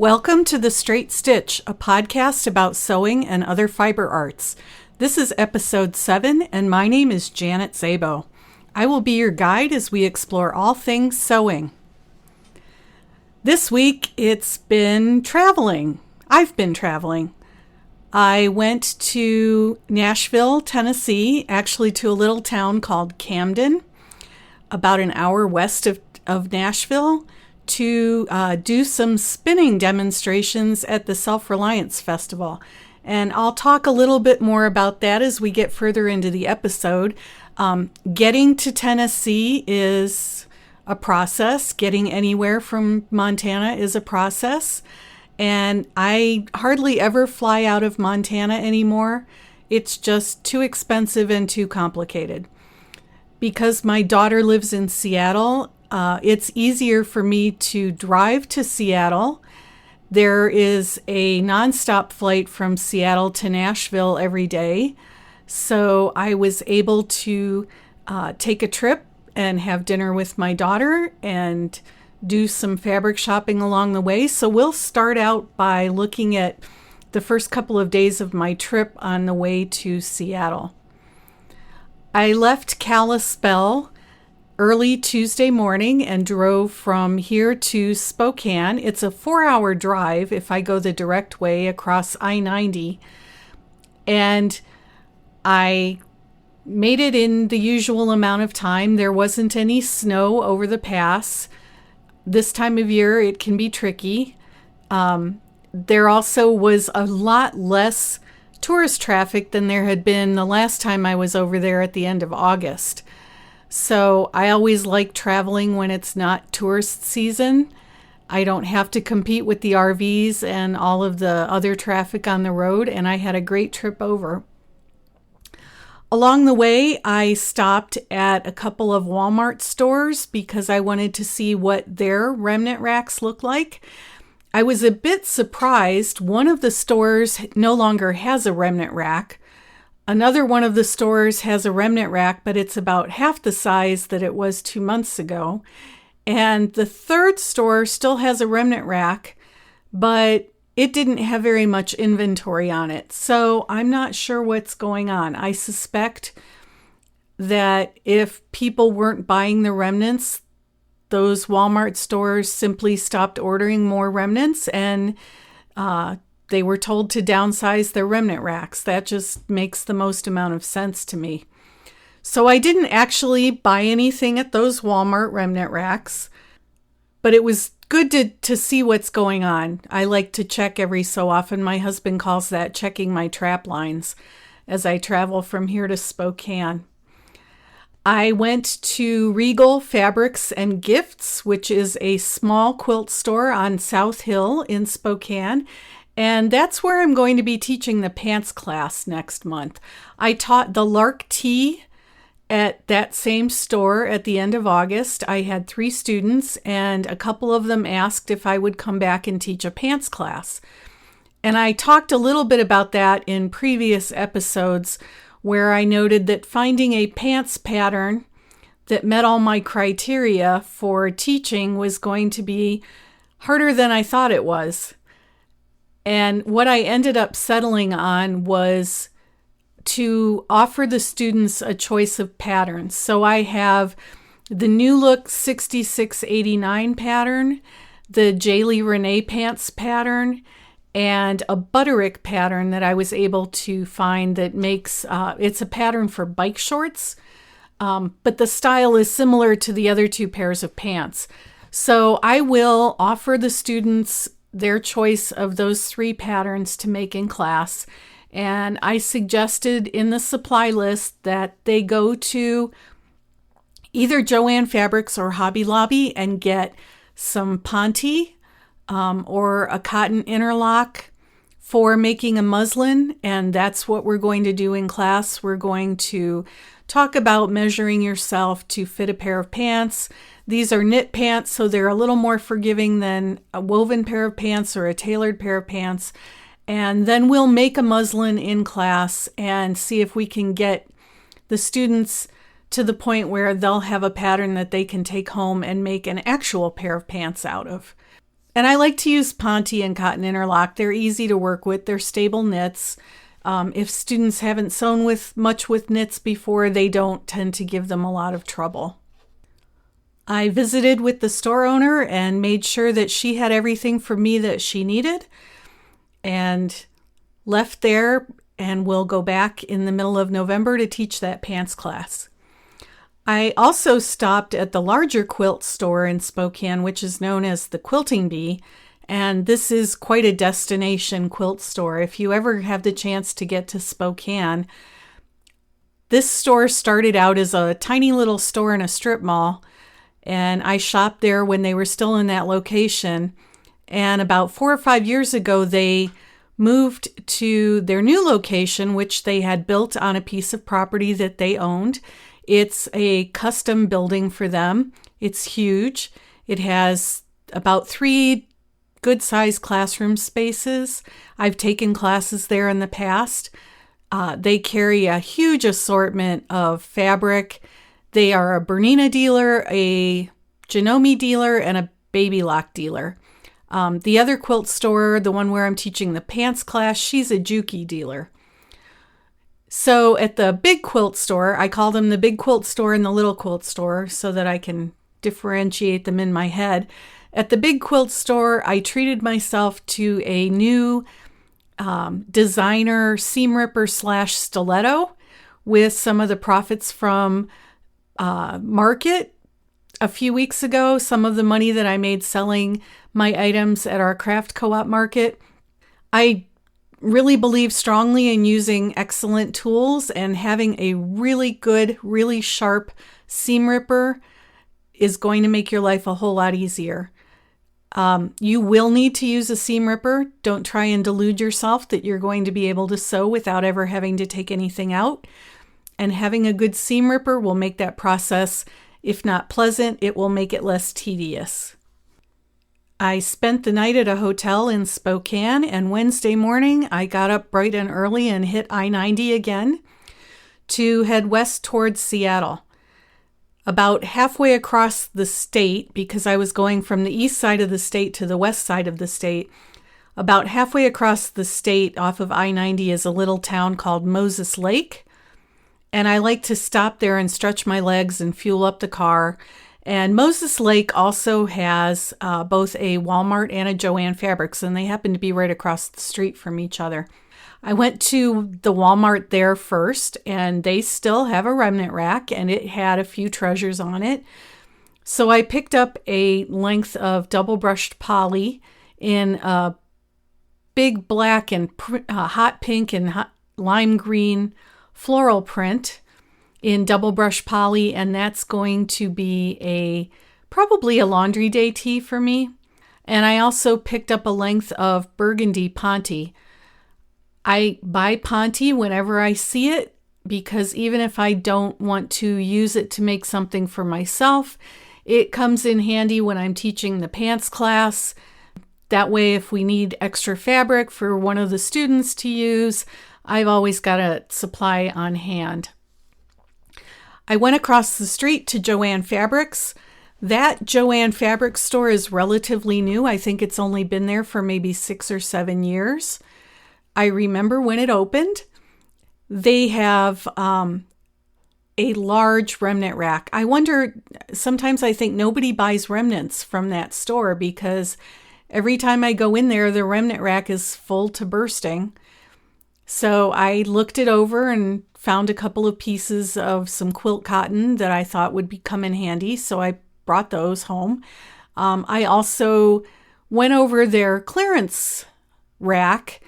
Welcome to The Straight Stitch, a podcast about sewing and other fiber arts. This is episode 7, and my name is Janet Szabo. I will be your guide as we explore all things sewing. This week, it's been traveling. I've been traveling. I went to Nashville, Tennessee, actually to a little town called Camden, about an hour west of Nashville, to do some spinning demonstrations at the Self-Reliance Festival. And I'll talk a little bit more about that as we get further into the episode. Getting to Tennessee is a process. Getting anywhere from Montana is a process. And I hardly ever fly out of Montana anymore. It's just too expensive and too complicated. Because my daughter lives in Seattle, it's easier for me to drive to Seattle. There is a nonstop flight from Seattle to Nashville every day. So I was able to take a trip and have dinner with my daughter and do some fabric shopping along the way. So we'll start out by looking at the first couple of days of my trip on the way to Seattle. I left Kalispell early Tuesday morning and drove from here to Spokane. It's a 4-hour drive if I go the direct way across I-90. And I made it in the usual amount of time. There wasn't any snow over the pass. This time of year, it can be tricky. There also was a lot less tourist traffic than there had been the last time I was over there at the end of August. So I always like traveling when it's not tourist season. I don't have to compete with the RVs and all of the other traffic on the road, and I had a great trip over. Along the way, I stopped at a couple of Walmart stores because I wanted to see what their remnant racks look like. I was a bit surprised. One of the stores no longer has a remnant rack. Another one of the stores has a remnant rack, but it's about half the size that it was 2 months ago. And the third store still has a remnant rack, but it didn't have very much inventory on it. So I'm not sure what's going on. I suspect that if people weren't buying the remnants, those Walmart stores simply stopped ordering more remnants and they were told to downsize their remnant racks. That just makes the most amount of sense to me. So I didn't actually buy anything at those Walmart remnant racks, but it was good to see what's going on. I like to check every so often. My husband calls that checking my trap lines as I travel from here to Spokane. I went to Regal Fabrics and Gifts, which is a small quilt store on South Hill in Spokane. And that's where I'm going to be teaching the pants class next month. I taught the Lark Tee at that same store at the end of August. I had 3 students, and a couple of them asked if I would come back and teach a pants class. And I talked a little bit about that in previous episodes, where I noted that finding a pants pattern that met all my criteria for teaching was going to be harder than I thought it was. And what I ended up settling on was to offer the students a choice of patterns. So I have the New Look 6689 pattern, the Jaylee Renee pants pattern, and a Butterick pattern that I was able to find that makes, it's a pattern for bike shorts, but the style is similar to the other 2 pairs of pants. So I will offer the students their choice of those 3 patterns to make in class. And I suggested in the supply list that they go to either Joann Fabrics or Hobby Lobby and get some Ponte or a cotton interlock for making a muslin. And that's what we're going to do in class. We're going to talk about measuring yourself to fit a pair of pants. These are knit pants, so they're a little more forgiving than a woven pair of pants or a tailored pair of pants. And then we'll make a muslin in class and see if we can get the students to the point where they'll have a pattern that they can take home and make an actual pair of pants out of. And I like to use Ponte and cotton interlock. They're easy to work with. They're stable knits. If students haven't sewn much with knits before, they don't tend to give them a lot of trouble. I visited with the store owner and made sure that she had everything for me that she needed, and left there, and will go back in the middle of November to teach that pants class. I also stopped at the larger quilt store in Spokane, which is known as the Quilting Bee, and this is quite a destination quilt store. If you ever have the chance to get to Spokane, this store started out as a tiny little store in a strip mall, and I shopped there when they were still in that location. And about 4 or 5 years ago, they moved to their new location, which they had built on a piece of property that they owned. It's a custom building for them. It's huge. It has about 3 good-sized classroom spaces. I've taken classes there in the past. They carry a huge assortment of fabric. They are a Bernina dealer, a Janome dealer, and a Baby Lock dealer. The other quilt store, the one where I'm teaching the pants class, she's a Juki dealer. So at the big quilt store, I call them the big quilt store and the little quilt store so that I can differentiate them in my head. At the big quilt store, I treated myself to a new designer seam ripper / stiletto with some of the profits from market a few weeks ago. Some of the money that I made selling my items at our craft co-op market. I really believe strongly in using excellent tools, and having a really good, really sharp seam ripper is going to make your life a whole lot easier. You will need to use a seam ripper. Don't try and delude yourself that you're going to be able to sew without ever having to take anything out. And having a good seam ripper will make that process, if not pleasant, it will make it less tedious. I spent the night at a hotel in Spokane, and Wednesday morning I got up bright and early and hit I-90 again to head west towards Seattle. About halfway across the state, because I was going from the east side of the state to the west side of the state, about halfway across the state off of I-90 is a little town called Moses Lake. And I like to stop there and stretch my legs and fuel up the car. And Moses Lake also has both a Walmart and a Joann Fabrics, and they happen to be right across the street from each other. I went to the Walmart there first, and they still have a remnant rack, and it had a few treasures on it. So I picked up a length of double brushed poly in a big black and hot pink and lime green floral print in double brush poly, and that's going to be probably a laundry day tee for me. And I also picked up a length of burgundy Ponte. I buy Ponte whenever I see it, because even if I don't want to use it to make something for myself, it comes in handy when I'm teaching the pants class. That way, if we need extra fabric for one of the students to use, I've always got a supply on hand. I went across the street to Joann Fabrics. That Joann Fabrics store is relatively new. I think it's only been there for maybe 6 or 7 years. I remember when it opened. They have a large remnant rack. I wonder, sometimes I think nobody buys remnants from that store, because every time I go in there, the remnant rack is full to bursting. So I looked it over and found a couple of pieces of some quilt cotton that I thought would come in handy, so I brought those home. I also went over their clearance rack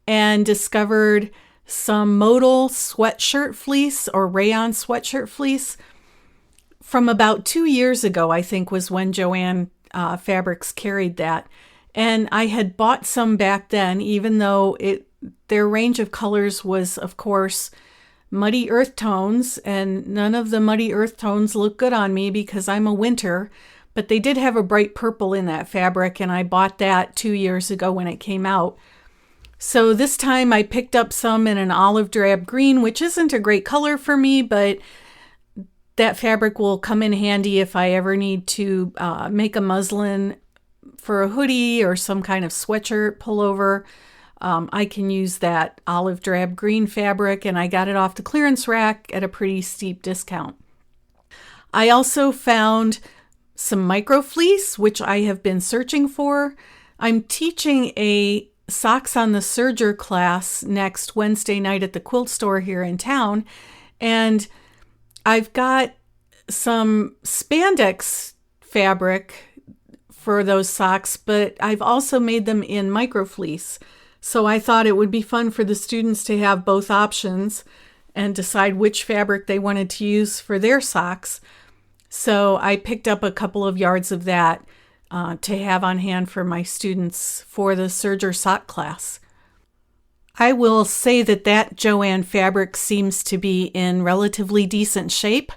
and discovered some modal sweatshirt fleece or rayon sweatshirt fleece from about 2 years ago, I think was when Joann Fabrics carried that. And I had bought some back then, even though their range of colors was, of course, muddy earth tones, and none of the muddy earth tones look good on me because I'm a winter, but they did have a bright purple in that fabric, and I bought that 2 years ago when it came out. So this time I picked up some in an olive drab green, which isn't a great color for me, but that fabric will come in handy if I ever need to make a muslin for a hoodie or some kind of sweatshirt pullover, I can use that olive drab green fabric, and I got it off the clearance rack at a pretty steep discount. I also found some micro fleece, which I have been searching for. I'm teaching a Socks on the Serger class next Wednesday night at the quilt store here in town, and I've got some spandex fabric for those socks, but I've also made them in micro fleece. So I thought it would be fun for the students to have both options and decide which fabric they wanted to use for their socks. So I picked up a couple of yards of that to have on hand for my students for the Serger sock class. I will say that Joann Fabrics seems to be in relatively decent shape.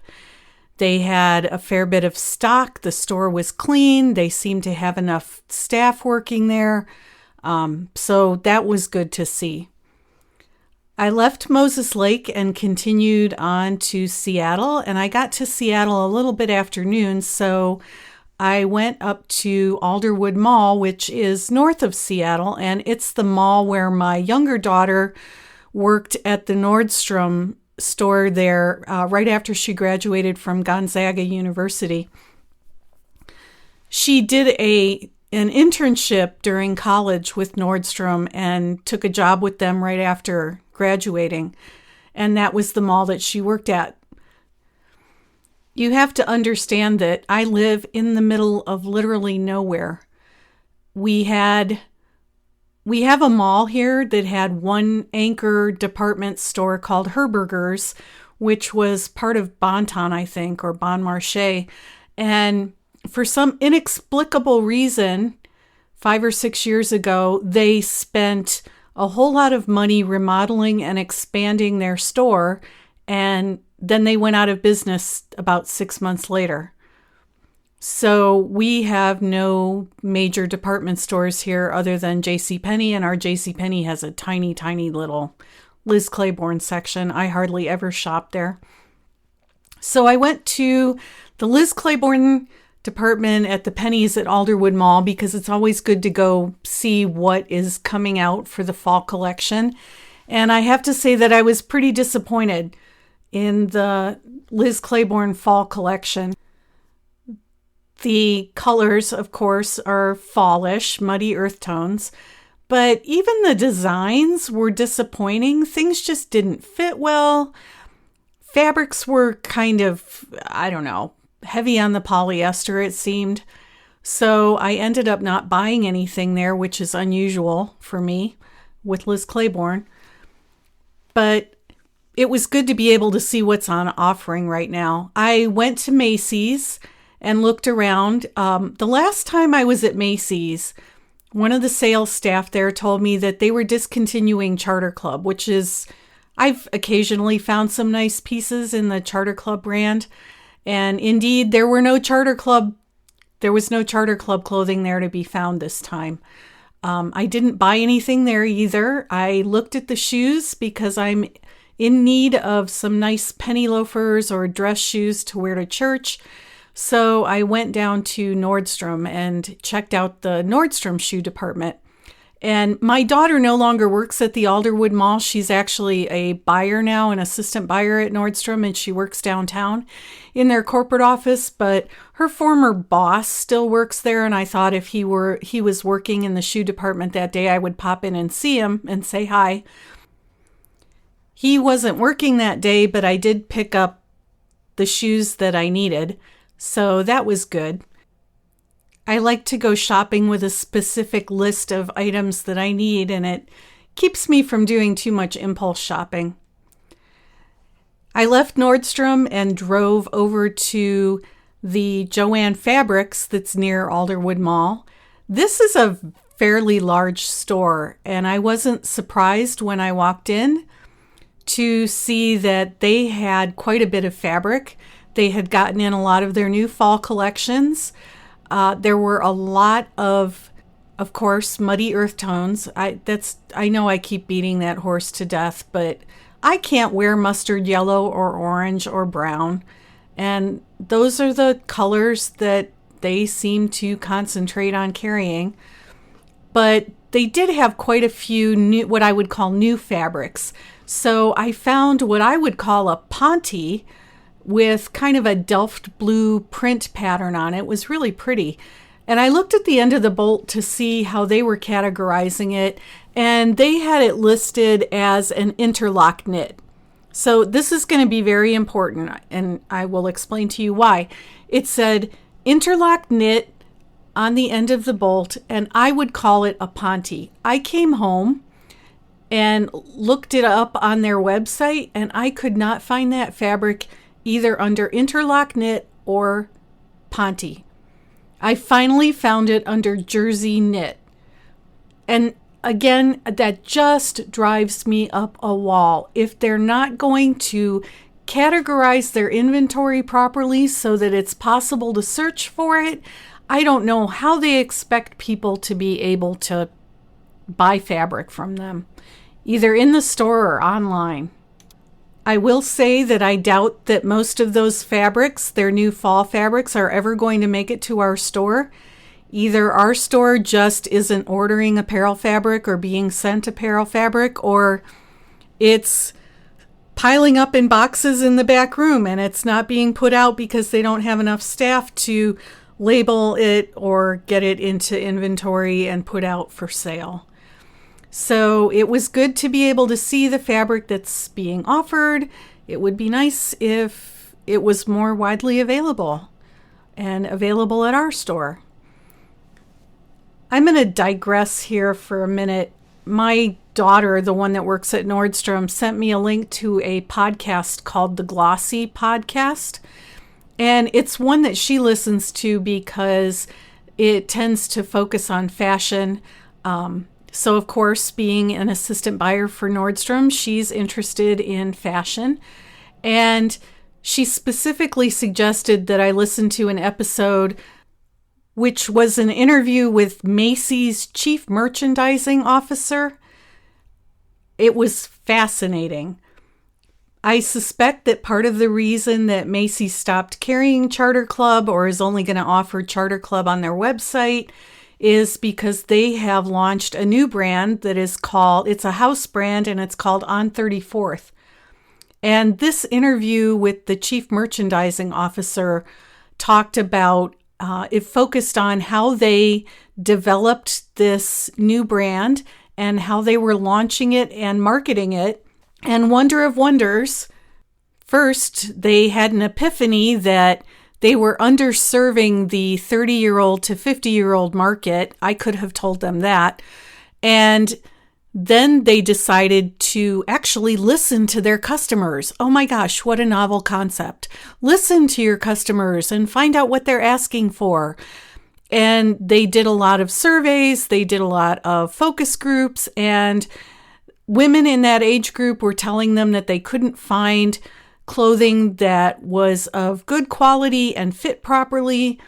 They had a fair bit of stock. The store was clean. They seemed to have enough staff working there. So that was good to see. I left Moses Lake and continued on to Seattle, and I got to Seattle a little bit after noon, so I went up to Alderwood Mall, which is north of Seattle, and it's the mall where my younger daughter worked at the Nordstrom store there right after she graduated from Gonzaga University. She did an internship during college with Nordstrom and took a job with them right after graduating, and that was the mall that she worked at. You have to understand that I live in the middle of literally nowhere. We have a mall here that had one anchor department store called Herberger's, which was part of Bon-Ton, I think, or Bon Marché. And for some inexplicable reason, 5 or 6 years ago, they spent a whole lot of money remodeling and expanding their store, and then they went out of business about 6 months later. So we have no major department stores here other than JCPenney, and our JCPenney has a tiny, tiny little Liz Claiborne section. I hardly ever shop there. So I went to the Liz Claiborne department at the Pennies at Alderwood Mall because it's always good to go see what is coming out for the fall collection. And I have to say that I was pretty disappointed in the Liz Claiborne fall collection. The colors, of course, are fallish, muddy earth tones, but even the designs were disappointing. Things just didn't fit well. Fabrics were kind of, heavy on the polyester, it seemed. So I ended up not buying anything there, which is unusual for me with Liz Claiborne. But it was good to be able to see what's on offering right now. I went to Macy's and looked around. The last time I was at Macy's, one of the sales staff there told me that they were discontinuing Charter Club, which is, I've occasionally found some nice pieces in the Charter Club brand. And indeed, there was no Charter Club clothing there to be found this time. I didn't buy anything there either. I looked at the shoes because I'm in need of some nice penny loafers or dress shoes to wear to church. So I went down to Nordstrom and checked out the Nordstrom shoe department. And my daughter no longer works at the Alderwood Mall. She's actually a buyer now, an assistant buyer at Nordstrom, and she works downtown in their corporate office. But her former boss still works there, and I thought if he was working in the shoe department that day, I would pop in and see him and say hi. He wasn't working that day, but I did pick up the shoes that I needed, so that was good. I like to go shopping with a specific list of items that I need, and it keeps me from doing too much impulse shopping. I left Nordstrom and drove over to the Joann Fabrics that's near Alderwood Mall. This is a fairly large store, and I wasn't surprised when I walked in to see that they had quite a bit of fabric. They had gotten in a lot of their new fall collections. There were a lot of course, muddy earth tones. I know I keep beating that horse to death, but I can't wear mustard yellow or orange or brown. And those are the colors that they seem to concentrate on carrying. But they did have quite a few new, what I would call new fabrics. So I found what I would call a ponte with kind of a Delft blue print pattern on it. It was really pretty. And I looked at the end of the bolt to see how they were categorizing it, and they had it listed as an interlock knit. So this is going to be very important, and I will explain to you why. It said interlock knit on the end of the bolt, and I would call it a ponte. I came home and looked it up on their website, and I could not find that fabric either under interlock knit or ponte. I finally found it under jersey knit. And again, that just drives me up a wall. If they're not going to categorize their inventory properly so that it's possible to search for it, I don't know how they expect people to be able to buy fabric from them, either in the store or online. I will say that I doubt that most of those fabrics, their new fall fabrics, are ever going to make it to our store. Either our store just isn't ordering apparel fabric or being sent apparel fabric, or it's piling up in boxes in the back room and it's not being put out because they don't have enough staff to label it or get it into inventory and put out for sale. So it was good to be able to see the fabric that's being offered. It would be nice if it was more widely available and available at our store. I'm going to digress here for a minute. My daughter, the one that works at Nordstrom, sent me a link to a podcast called the Glossy Podcast. And it's one that she listens to because it tends to focus on fashion. So, of course, being an assistant buyer for Nordstrom, she's interested in fashion. And she specifically suggested that I listen to an episode which was an interview with Macy's chief merchandising officer. It was fascinating. I suspect that part of the reason that Macy stopped carrying Charter Club or is only going to offer Charter Club on their website is because they have launched a new brand that is called, it's a house brand, and it's called On 34th. And this interview with the chief merchandising officer talked about, it focused on how they developed this new brand and how they were launching it and marketing it. And wonder of wonders, first, they had an epiphany that they were underserving the 30-year-old to 50-year-old market. I could have told them that. And then they decided to actually listen to their customers. Oh my gosh, what a novel concept. Listen to your customers and find out what they're asking for. And they did a lot of surveys, they did a lot of focus groups, and women in that age group were telling them that they couldn't find clothing that was of good quality and fit properly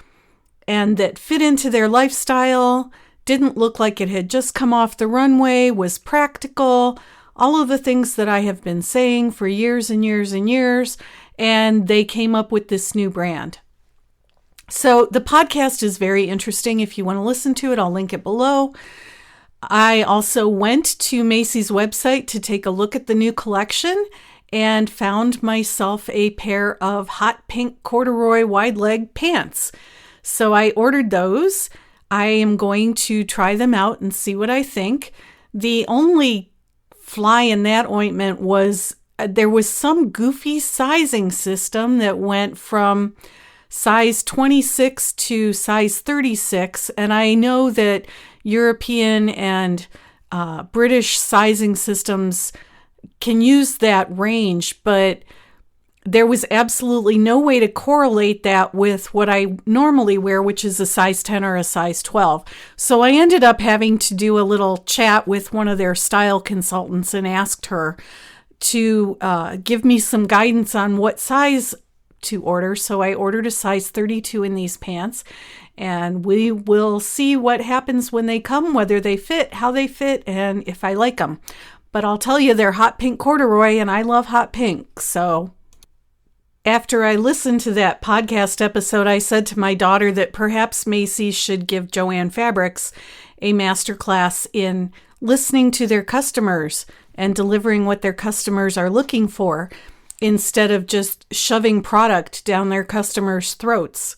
and that fit into their lifestyle, didn't look like it had just come off the runway, was practical, all of the things that I have been saying for years and years and years, and they came up with this new brand. So the podcast is very interesting. If you want to listen to it, I'll link it below. I also went to Macy's website to take a look at the new collection and found myself a pair of hot pink corduroy wide leg pants. So I ordered those. I am going to try them out and see what I think. The only fly in that ointment was there was some goofy sizing system that went from size 26 to size 36. And I know that European and British sizing systems can use that range, but there was absolutely no way to correlate that with what I normally wear, which is a size 10 or a size 12. So I ended up having to do a little chat with one of their style consultants and asked her to give me some guidance on what size to order. So I ordered a size 32 in these pants, and we will see what happens when they come, whether they fit, how they fit, and if I like them. But I'll tell you, they're hot pink corduroy, and I love hot pink, so... After I listened to that podcast episode, I said to my daughter that perhaps Macy should give Joann Fabrics a masterclass in listening to their customers and delivering what their customers are looking for instead of just shoving product down their customers' throats.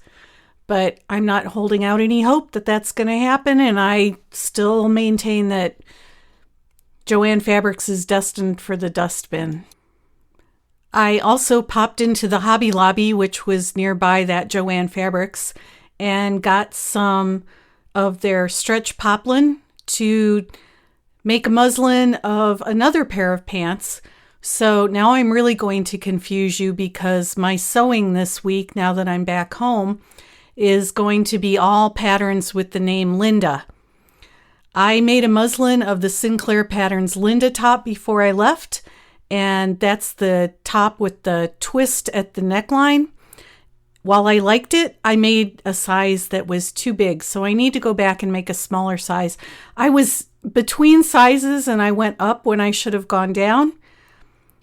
But I'm not holding out any hope that that's going to happen, and I still maintain that Joann Fabrics is destined for the dustbin. I also popped into the Hobby Lobby, which was nearby that Joann Fabrics, and got some of their stretch poplin to make a muslin of another pair of pants. So now I'm really going to confuse you because my sewing this week, now that I'm back home, is going to be all patterns with the name Linda. I made a muslin of the Sinclair Patterns Linda top before I left, and that's the top with the twist at the neckline. While I liked it, I made a size that was too big, so I need to go back and make a smaller size. I was between sizes and I went up when I should have gone down.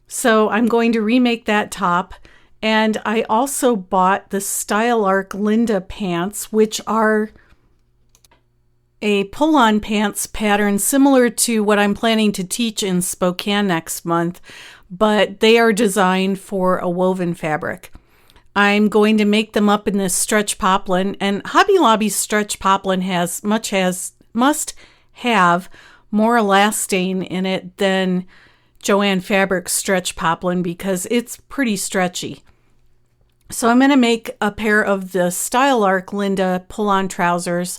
So I'm going to remake that top. And I also bought the Style Arc Linda pants, which are a pull-on pants pattern similar to what I'm planning to teach in Spokane next month, but they are designed for a woven fabric. I'm going to make them up in this stretch poplin, and Hobby Lobby's stretch poplin must have more elastane in it than Joann Fabrics stretch poplin because it's pretty stretchy. So I'm going to make a pair of the Style Arc Linda pull-on trousers,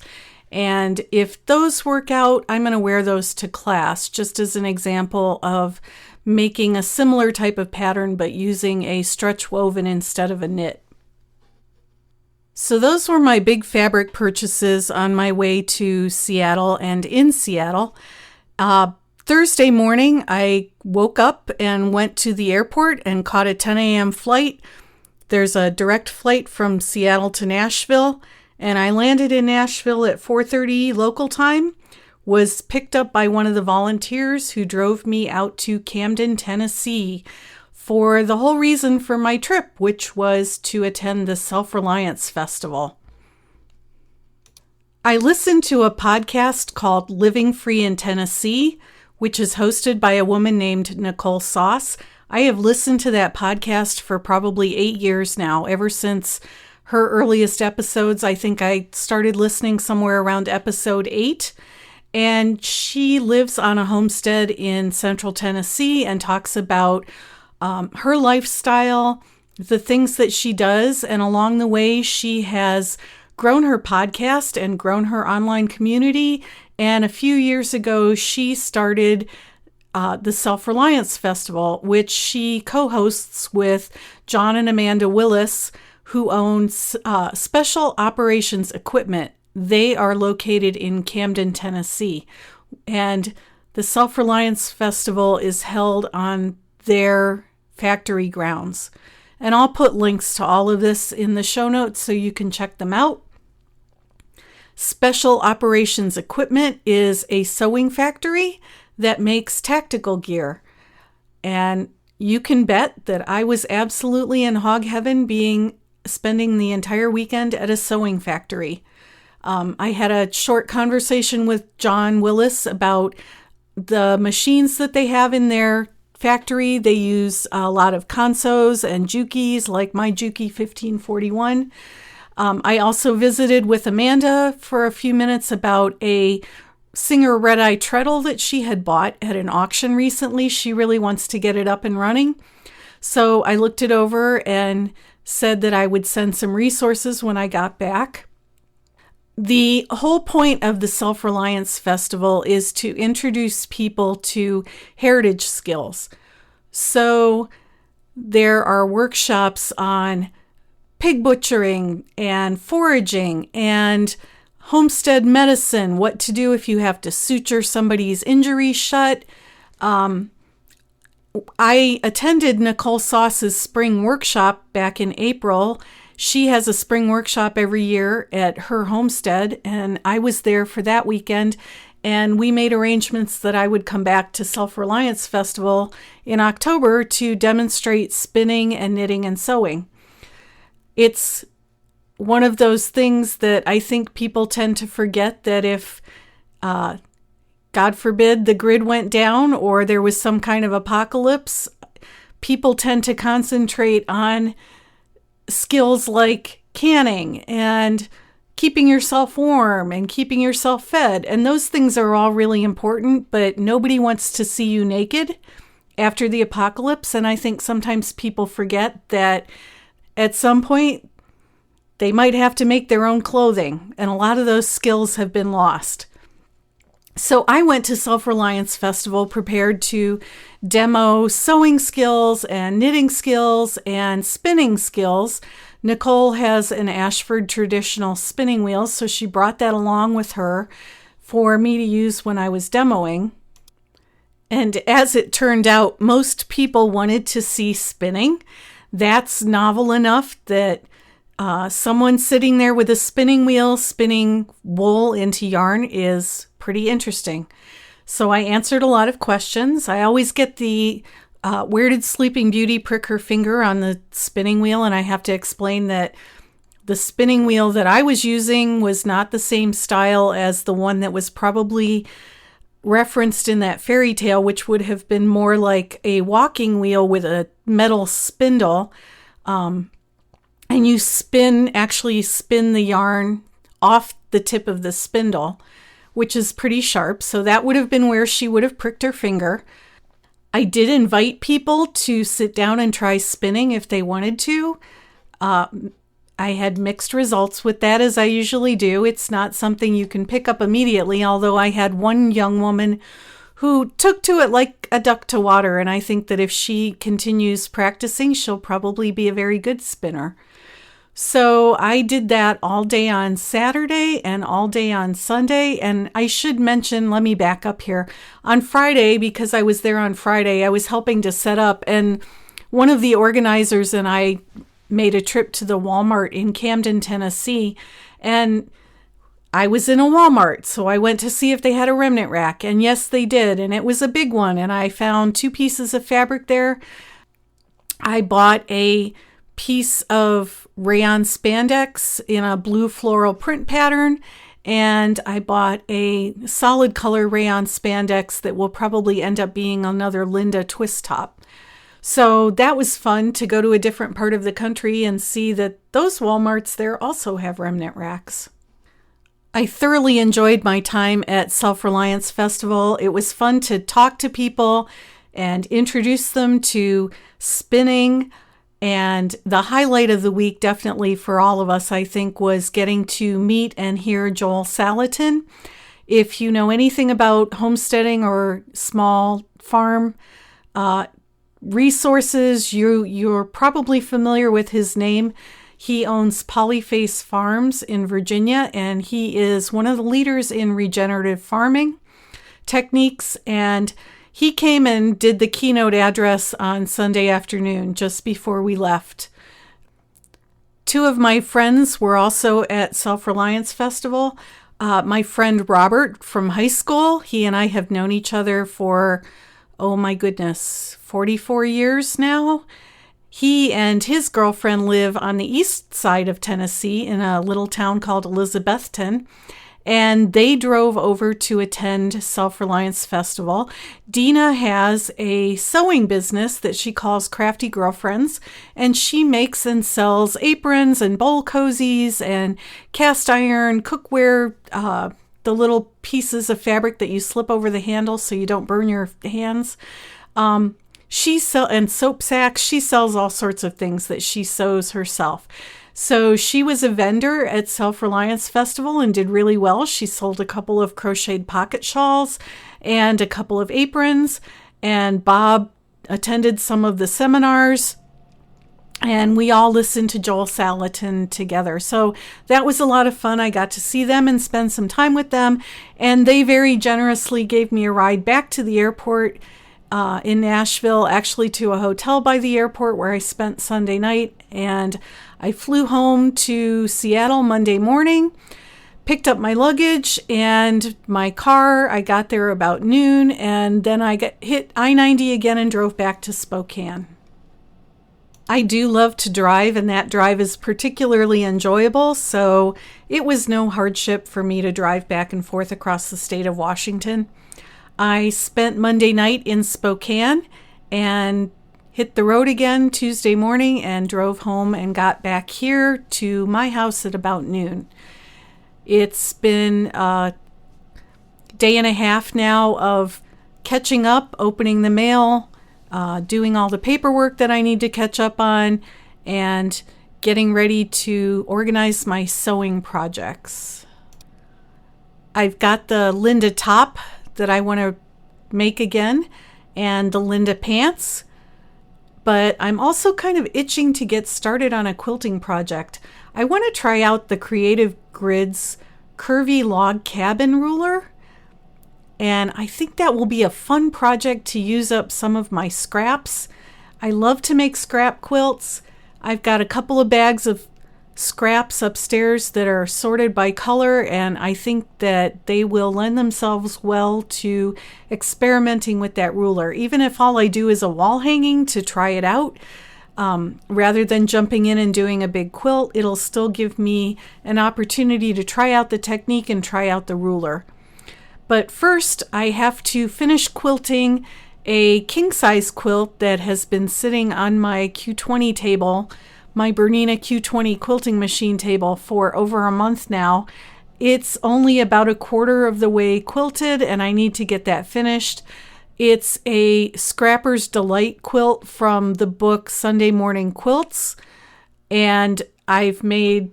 and if those work out, I'm going to wear those to class, just as an example of making a similar type of pattern but using a stretch woven instead of a knit. So those were my big fabric purchases on my way to Seattle and in Seattle. Thursday morning, I woke up and went to the airport and caught a 10 a.m. flight. There's a direct flight from Seattle to Nashville, and I landed in Nashville at 4:30 local time, was picked up by one of the volunteers who drove me out to Camden, Tennessee for the whole reason for my trip, which was to attend the Self-Reliance Festival. I listened to a podcast called Living Free in Tennessee, which is hosted by a woman named Nicole Sauce. I have listened to that podcast for probably 8 years now, ever since her earliest episodes. I think I started listening somewhere around episode 8. And she lives on a homestead in central Tennessee and talks about her lifestyle, the things that she does. And along the way, she has grown her podcast and grown her online community. And a few years ago, she started the Self-Reliance Festival, which she co-hosts with John and Amanda Willis, who owns Special Operations Equipment. They are located in Camden, Tennessee, and the Self-Reliance Festival is held on their factory grounds. And I'll put links to all of this in the show notes so you can check them out. Special Operations Equipment is a sewing factory that makes tactical gear. And you can bet that I was absolutely in hog heaven spending the entire weekend at a sewing factory. I had a short conversation with John Willis about the machines that they have in their factory. They use a lot of Consos and Jukis, like my Juki 1541. I also visited with Amanda for a few minutes about a Singer Red Eye treadle that she had bought at an auction recently. She really wants to get it up and running. So I looked it over and said that I would send some resources when I got back. The whole point of the Self-Reliance Festival is to introduce people to heritage skills. So there are workshops on pig butchering and foraging and homestead medicine, what to do if you have to suture somebody's injury shut. I attended Nicole Sauce's spring workshop back in April. She has a spring workshop every year at her homestead, and I was there for that weekend, and we made arrangements that I would come back to Self-Reliance Festival in October to demonstrate spinning and knitting and sewing. It's one of those things that I think people tend to forget, that if, God forbid, the grid went down or there was some kind of apocalypse, people tend to concentrate on skills like canning and keeping yourself warm and keeping yourself fed. And those things are all really important, but nobody wants to see you naked after the apocalypse. And I think sometimes people forget that at some point they might have to make their own clothing, and a lot of those skills have been lost. So I went to Self-Reliance Festival prepared to demo sewing skills and knitting skills and spinning skills. Nicole has an Ashford traditional spinning wheel, so she brought that along with her for me to use when I was demoing. And as it turned out, most people wanted to see spinning. That's novel enough that someone sitting there with a spinning wheel spinning wool into yarn is pretty interesting. So I answered a lot of questions. I always get the where did Sleeping Beauty prick her finger on the spinning wheel? And I have to explain that the spinning wheel that I was using was not the same style as the one that was probably referenced in that fairy tale, which would have been more like a walking wheel with a metal spindle. And you actually spin the yarn off the tip of the spindle, which is pretty sharp. So that would have been where she would have pricked her finger. I did invite people to sit down and try spinning if they wanted to. I had mixed results with that, as I usually do. It's not something you can pick up immediately, although I had one young woman who took to it like a duck to water, and I think that if she continues practicing, she'll probably be a very good spinner. So I did that all day on Saturday and all day on Sunday. And I should mention, let me back up here. On Friday, because I was there on Friday, I was helping to set up. And one of the organizers and I made a trip to the Walmart in Camden, Tennessee. And I was in a Walmart, so I went to see if they had a remnant rack. And yes, they did. And it was a big one. And I found 2 pieces of fabric there. I bought a piece of rayon spandex in a blue floral print pattern, and I bought a solid color rayon spandex that will probably end up being another Linda twist top. So that was fun to go to a different part of the country and see that those Walmarts there also have remnant racks. I thoroughly enjoyed my time at Self-Reliance Festival. It was fun to talk to people and introduce them to spinning. And the highlight of the week, definitely for all of us, I think, was getting to meet and hear Joel Salatin. If you know anything about homesteading or small farm resources, you're probably familiar with his name. He owns Polyface Farms in Virginia, and he is one of the leaders in regenerative farming techniques. And he came and did the keynote address on Sunday afternoon, just before we left. 2 of my friends were also at Self-Reliance Festival. My friend Robert from high school, he and I have known each other for, 44 years now. He and his girlfriend live on the east side of Tennessee in a little town called Elizabethton. And they drove over to attend Self-Reliance Festival. Dina has a sewing business that she calls Crafty Girlfriends, and she makes and sells aprons and bowl cozies and cast iron cookware, the little pieces of fabric that you slip over the handle so you don't burn your hands. And soap sacks. She sells all sorts of things that she sews herself. So she was a vendor at Self-Reliance Festival and did really well. She sold a couple of crocheted pocket shawls and a couple of aprons. And Bob attended some of the seminars. And we all listened to Joel Salatin together. So that was a lot of fun. I got to see them and spend some time with them. And they very generously gave me a ride back to the airport in Nashville, actually to a hotel by the airport where I spent Sunday night. And I flew home to Seattle Monday morning, picked up my luggage and my car. I got there about noon, and then I hit I-90 again and drove back to Spokane. I do love to drive, and that drive is particularly enjoyable, so it was no hardship for me to drive back and forth across the state of Washington. I spent Monday night in Spokane and hit the road again Tuesday morning and drove home and got back here to my house at about noon. It's been a day and a half now of catching up, opening the mail, doing all the paperwork that I need to catch up on, and getting ready to organize my sewing projects. I've got the Linda top that I want to make again and the Linda pants, but I'm also kind of itching to get started on a quilting project. I want to try out the Creative Grids curvy log cabin ruler, and I think that will be a fun project to use up some of my scraps. I love to make scrap quilts. I've got a couple of bags of scraps upstairs that are sorted by color, and I think that they will lend themselves well to experimenting with that ruler. Even if all I do is a wall hanging to try it out, rather than jumping in and doing a big quilt, it'll still give me an opportunity to try out the technique and try out the ruler. But first, I have to finish quilting a king-size quilt that has been sitting on my Q20 table, my Bernina Q20 quilting machine table, for over a month now. It's only about a quarter of the way quilted, and I need to get that finished. It's a Scrapper's Delight quilt from the book Sunday Morning Quilts, and I've made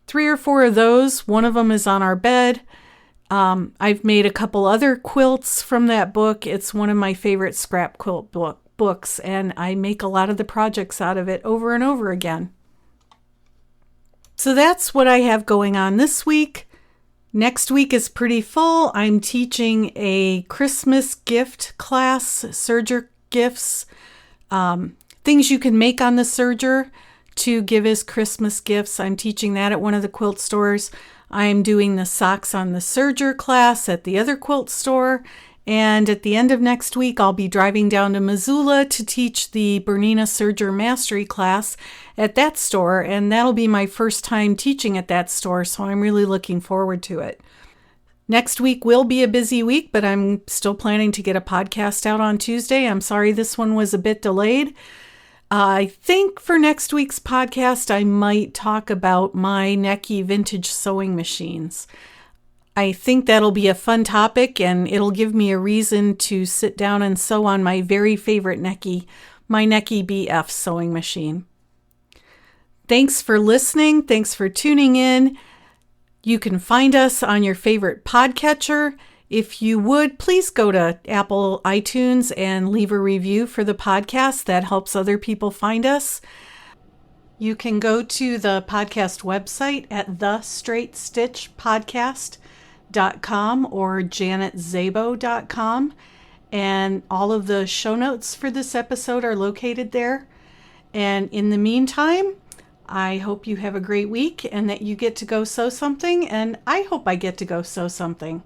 3 or 4 of those. One of them is on our bed. I've made a couple other quilts from that book. It's one of my favorite scrap quilt books, and I make a lot of the projects out of it over and over again. So that's what I have going on this week. Next week is pretty full. I'm teaching a Christmas gift class, serger gifts, things you can make on the serger to give as Christmas gifts. I'm teaching that at one of the quilt stores. I'm doing the socks on the serger class at the other quilt store. And at the end of next week, I'll be driving down to Missoula to teach the Bernina Serger Mastery class at that store. And that'll be my first time teaching at that store, so I'm really looking forward to it. Next week will be a busy week, but I'm still planning to get a podcast out on Tuesday. I'm sorry this one was a bit delayed. I think for next week's podcast, I might talk about my Necky vintage sewing machines. I think that'll be a fun topic, and it'll give me a reason to sit down and sew on my very favorite Necky, my Necky BF sewing machine. Thanks for listening. Thanks for tuning in. You can find us on your favorite podcatcher. If you would, please go to Apple iTunes and leave a review for the podcast. That helps other people find us. You can go to the podcast website at thestraightstitchpodcast.com or janetzabo.com, and all of the show notes for this episode are located there. And in the meantime, I hope you have a great week and that you get to go sew something, and I hope I get to go sew something.